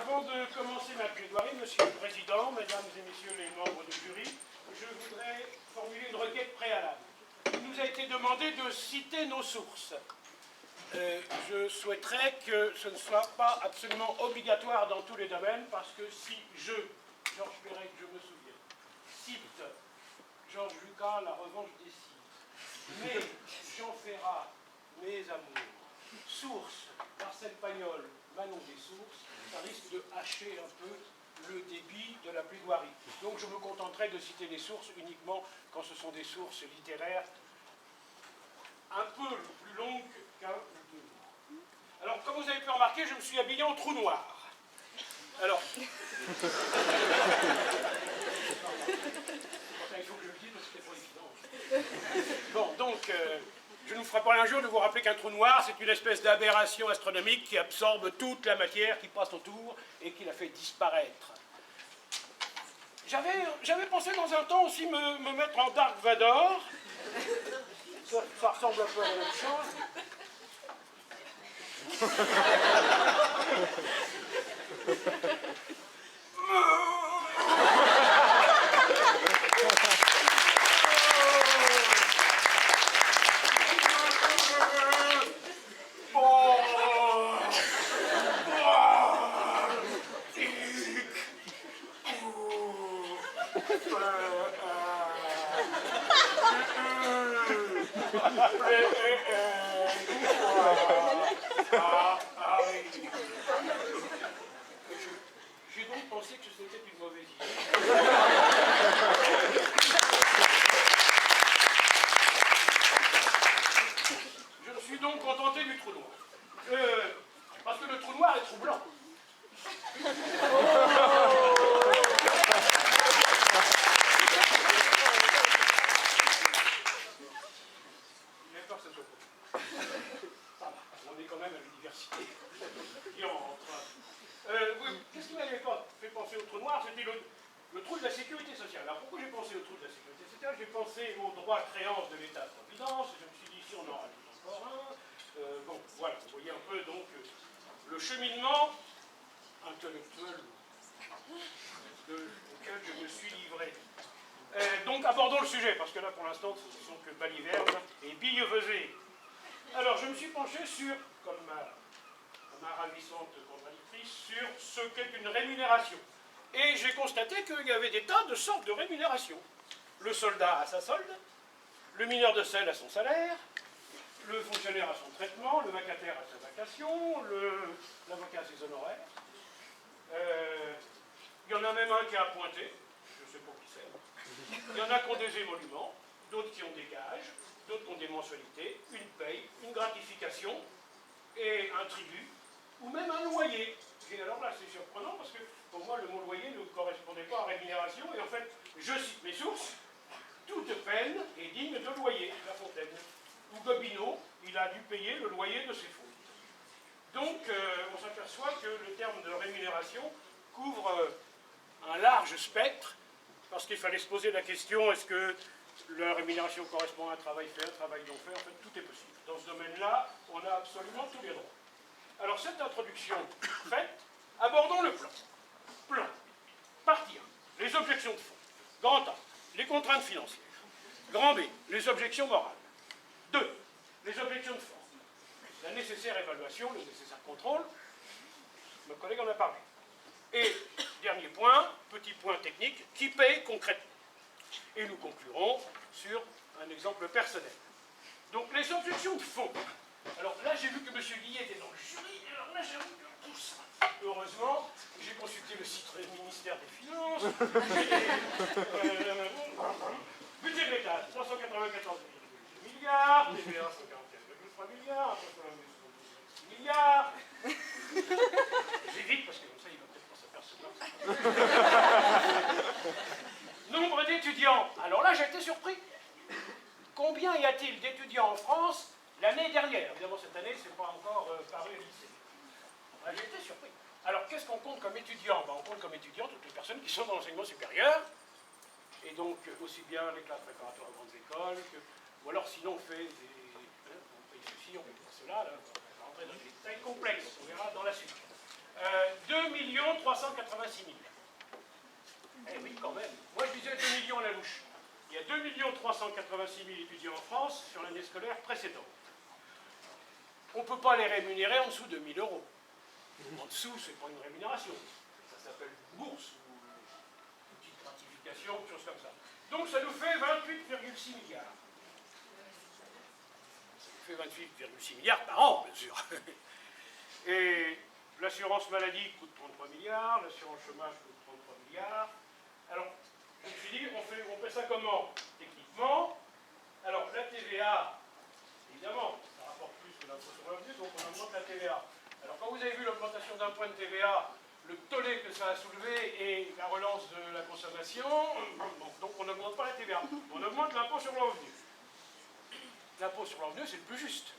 Avant de commencer ma plaidoirie, Monsieur le Président, Mesdames et Messieurs les membres du jury, je voudrais formuler une requête préalable. Il nous a été demandé de citer nos sources. Je souhaiterais que ce ne soit pas absolument obligatoire dans tous les domaines, parce que si Georges Perec, je me souviens, cite Georges Lucas, La revanche des Cid, mais Jean Ferrat, Mes amours, Source, Marcel Pagnol, Manon des Sources, ça risque de hacher un peu le débit de la plaidoirie. Donc je me contenterai de citer les sources uniquement quand ce sont des sources littéraires un peu plus longues qu'un ou deux mots. Alors, comme vous avez pu remarquer, je me suis habillé en trou noir. Alors, il faut que je le dise parce que c'était pas évident. Bon, donc, je ne vous ferai pas un jour de vous rappeler qu'un trou noir, c'est une espèce d'aberration astronomique qui absorbe toute la matière qui passe autour et qui la fait disparaître. J'avais pensé dans un temps aussi me mettre en Dark Vador. Ça ressemble un peu à la même chose. J'ai donc pensé que c'était une mauvaise idée. Je me suis donc contenté du trou noir. Parce que le trou noir est troublant. Qu'est-ce qui m'avait fait penser au trou noir? C'était le trou de la sécurité sociale. Alors pourquoi j'ai pensé au trou de la sécurité sociale? J'ai pensé au droit de créance de l'État-providence, je me suis dit si on en rajoute encore un. Bon, voilà, vous voyez un peu donc le cheminement intellectuel auquel je me suis livré. Donc abordons le sujet, parce que là pour l'instant ce ne sont que balivernes et billevesées. Alors je me suis penché sur, comme ma ravissante contradictrice, sur ce qu'est une rémunération. Et j'ai constaté qu'il y avait des tas de sortes de rémunérations. Le soldat a sa solde, le mineur de sel a son salaire, le fonctionnaire a son traitement, le vacataire a sa vacation, l'avocat a ses honoraires. Il y en a même un qui a appointé, je ne sais pas qui c'est. Il y en a qui ont des émoluments, d'autres qui ont des gages, d'autres qui ont des mensualités, une paye, une gratification et un tribut, ou même un loyer. Et alors là, c'est surprenant parce que pour moi, le mot loyer ne correspondait pas à rémunération. Et en fait, je cite mes sources, toute peine est digne de loyer, La Fontaine. Ou Gobineau, il a dû payer le loyer de ses fautes. Donc, on s'aperçoit que le terme de rémunération couvre un large spectre, parce qu'il fallait se poser la question, est-ce que la rémunération correspond à un travail fait, un travail non fait? En fait, tout est possible. Dans ce domaine-là, on a absolument tous les droits. Alors, cette introduction faite, abordons le plan. Plan. Partie 1. Les objections de fond. Grand A. Les contraintes financières. Grand B. Les objections morales. 2. Les objections de forme. La nécessaire évaluation, le nécessaire contrôle. Mon collègue en a parlé. Et, dernier point, petit point technique, qui paye concrètement. Et nous conclurons sur un exemple personnel. Donc, les objections de fond. Alors là, j'ai vu que M. Guillet était dans le jury, alors là, j'ai vu que tout ça. Heureusement, j'ai consulté le site du ministère des Finances. Budget de l'État, 394,2 milliards, TVA 144,3 milliards, 192,6 milliards. J'ai vite, parce que comme ça, il va peut-être pas s'apercevoir. Nombre d'étudiants. Alors là, j'ai été surpris. Combien y a-t-il d'étudiants en France l'année dernière? Évidemment, cette année, ce n'est pas encore paru au lycée. J'ai été surpris. Alors, qu'est-ce qu'on compte comme étudiants? On compte comme étudiants toutes les personnes qui sont dans l'enseignement supérieur, et donc aussi bien les classes préparatoires aux grandes écoles, ou alors sinon on fait des... on paye ceci, on paye cela, là, on va rentrer dans des détails complexes, on verra dans la suite. 2 300 386 000. Eh oui, quand même. Moi, je disais 2 millions à la louche. Il y a 2 386 000 étudiants en France sur l'année scolaire précédente. On ne peut pas les rémunérer en dessous de 1 000 €. En dessous, ce n'est pas une rémunération. Ça s'appelle une bourse ou une petite gratification, quelque chose comme ça. Donc ça nous fait 28,6 milliards. Ça nous fait 28,6 milliards par an, bien sûr. Et l'assurance maladie coûte 33 milliards, l'assurance chômage coûte 33 milliards. Alors, je me suis dit, on fait ça comment? Techniquement. Alors, la TVA, évidemment, ça rapporte plus que l'impôt sur le revenu, donc on augmente la TVA. Alors, quand vous avez vu l'augmentation d'un point de TVA, le tollé que ça a soulevé et la relance de la consommation, donc on n'augmente pas la TVA, on augmente l'impôt sur le revenu. L'impôt sur le revenu, c'est le plus juste.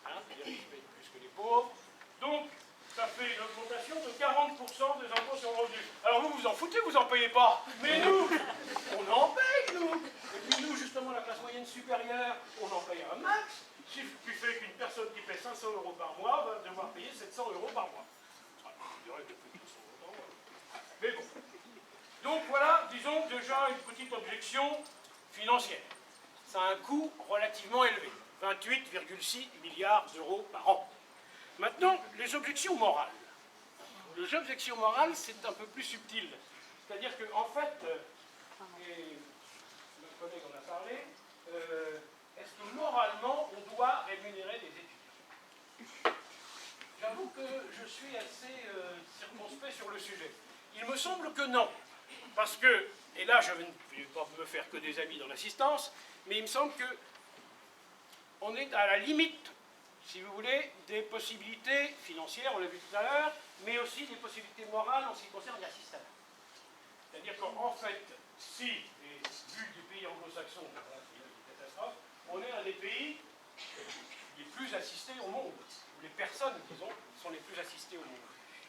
Hein, les riches payent plus que les pauvres. Donc, ça fait une augmentation de 40% des impôts sur le revenu. Alors vous vous en foutez, vous n'en payez pas. Mais nous, on en paye, nous. Et puis nous, justement, la classe moyenne supérieure, on en paye un max. Ce qui fait qu'une personne qui paie 500 € par mois va devoir payer 700 € par mois. Mais bon. Donc voilà, disons déjà une petite objection financière. Ça a un coût relativement élevé, 28,6 milliards d'euros par an. Maintenant, les objections morales. Les objections morales, c'est un peu plus subtil. C'est-à-dire qu'en fait, et notre collègue en a parlé, est-ce que moralement, on doit rémunérer les étudiants? J'avoue que je suis assez circonspect sur le sujet. Il me semble que non. Parce que, et là je ne vais pas me faire que des amis dans l'assistance, mais il me semble qu'on est à la limite, si vous voulez, des possibilités financières, on l'a vu tout à l'heure, mais aussi des possibilités morales en ce qui concerne l'assistanat. C'est-à-dire qu'en fait, si, et vu des pays anglo-saxons, c'est une catastrophe, on est un des pays les plus assistés au monde, ou les personnes, disons, sont les plus assistées au monde.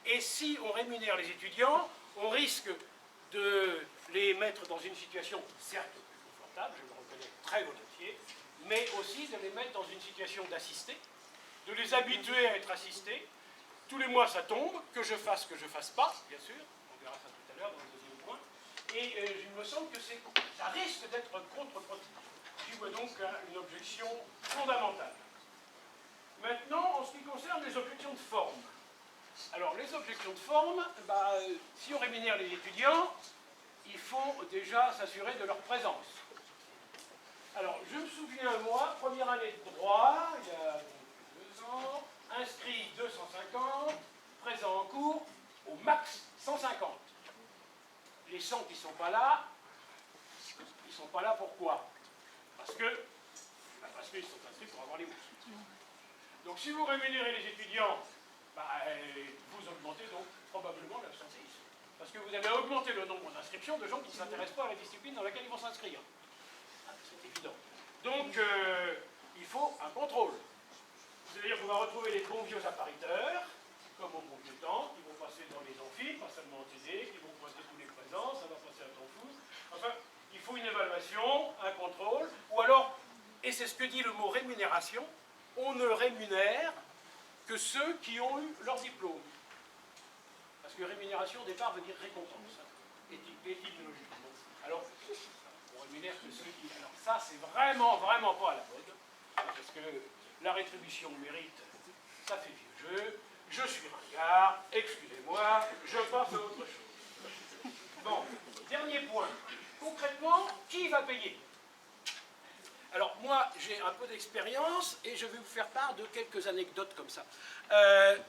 Et si on rémunère les étudiants, on risque de les mettre dans une situation certes plus confortable, je le reconnais très volontiers, mais aussi de les mettre dans une situation d'assistés, de les habituer à être assistés. Tous les mois ça tombe, que je fasse pas, bien sûr, on verra ça tout à l'heure dans le deuxième point, et il me semble que ça risque d'être contre-productif. J'y vois donc une objection fondamentale. Maintenant, en ce qui concerne les objections de forme. Alors, les objections de forme, si on rémunère les étudiants, il faut déjà s'assurer de leur présence. Alors, je me souviens, moi, première année de droit, il y a 2 ans, inscrit 250, présent en cours, au max 150. Les 100 qui ne sont pas là, ils ne sont pas là pourquoi? Parce qu'ils sont inscrits pour avoir les bourses. Donc, si vous rémunérez les étudiants, vous augmentez donc probablement l'absentéisme. Parce que vous avez augmenté le nombre d'inscriptions de gens qui ne s'intéressent pas à la discipline dans laquelle ils vont s'inscrire. C'est évident. Donc, il faut un contrôle. C'est-à-dire qu'on va retrouver les bons vieux appariteurs, comme au bon vieux temps, qui vont passer dans les amphis, pas seulement en TD, qui vont pointer tous les présents, ça va passer à temps fou. Enfin, il faut une évaluation, un contrôle, ou alors, et c'est ce que dit le mot rémunération, on ne rémunère que ceux qui ont eu leur diplôme. Parce que rémunération, au départ, veut dire récompense, étymologiquement. Alors, on rémunère que ceux qui... Alors ça, c'est vraiment pas à la mode, parce que la rétribution mérite, ça fait vieux jeu, je suis ringard, excusez-moi, je passe à autre chose. Bon, dernier point. Concrètement, qui va payer? Alors moi, j'ai un peu d'expérience et je vais vous faire part de quelques anecdotes comme ça.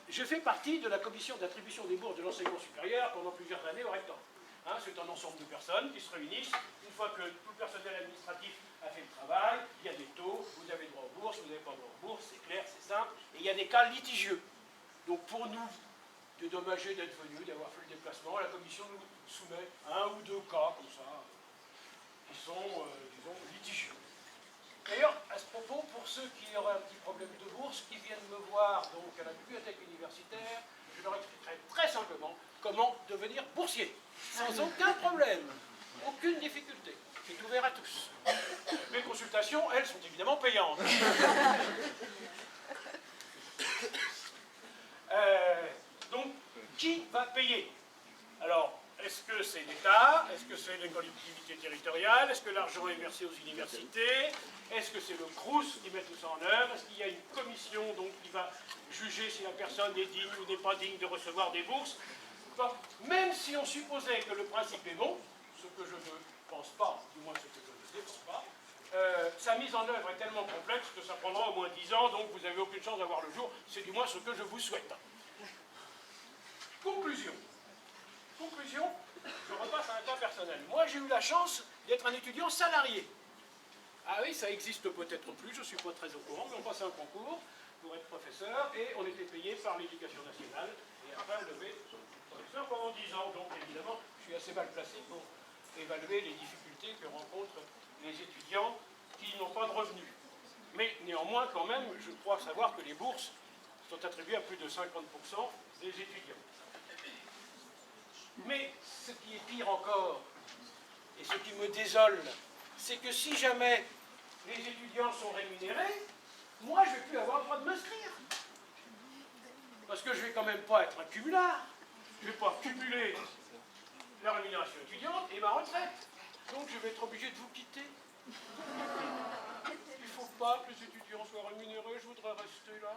Je fais partie de la commission d'attribution des bourses de l'enseignement supérieur pendant plusieurs années au rectorat. Hein, c'est un ensemble de personnes qui se réunissent. Une fois que tout le personnel administratif a fait le travail, il y a des taux, vous avez droit aux bourses, vous n'avez pas droit aux bourses, c'est clair, c'est simple. Et il y a des cas litigieux. Donc pour nous dédommager d'être venus, d'avoir fait le déplacement, la commission nous soumet 1 ou 2 cas comme ça, qui sont, disons, litigieux. D'ailleurs, à ce propos, pour ceux qui auraient un petit problème de bourse, qui viennent me voir donc à la bibliothèque universitaire, je leur expliquerai très simplement comment devenir boursier, sans aucun problème, aucune difficulté. C'est ouvert à tous. Mes consultations, elles, sont évidemment payantes. Donc, qui va payer? Alors, est-ce que c'est l'État? Est-ce que c'est les collectivités territoriales? Est-ce que l'argent est versé aux universités? Est-ce que c'est le Crous qui met tout ça en œuvre? Est-ce qu'il y a une commission donc, qui va juger si la personne est digne ou n'est pas digne de recevoir des bourses? Enfin, même si on supposait que le principe est bon, ce que je ne pense pas, du moins ce que je ne défends pas, sa mise en œuvre est tellement complexe que ça prendra au moins 10 ans, donc vous n'avez aucune chance d'avoir le jour, c'est du moins ce que je vous souhaite. Conclusion. Conclusion, je repasse à un cas personnel. Moi, j'ai eu la chance d'être un étudiant salarié. Ah oui, ça existe peut-être plus, je ne suis pas très au courant, mais on passait un concours pour être professeur et on était payé par l'éducation nationale. Et après, on devait être professeur pendant 10 ans. Donc, évidemment, je suis assez mal placé pour évaluer les difficultés que rencontrent les étudiants qui n'ont pas de revenus. Mais néanmoins, quand même, je crois savoir que les bourses sont attribuées à plus de 50% des étudiants. Mais ce qui est pire encore, et ce qui me désole, c'est que si jamais les étudiants sont rémunérés, moi je ne vais plus avoir le droit de m'inscrire. Parce que je ne vais quand même pas être un cumulard. Je ne vais pas cumuler la rémunération étudiante et ma retraite. Donc je vais être obligé de vous quitter. Il ne faut pas que les étudiants soient rémunérés, je voudrais rester là.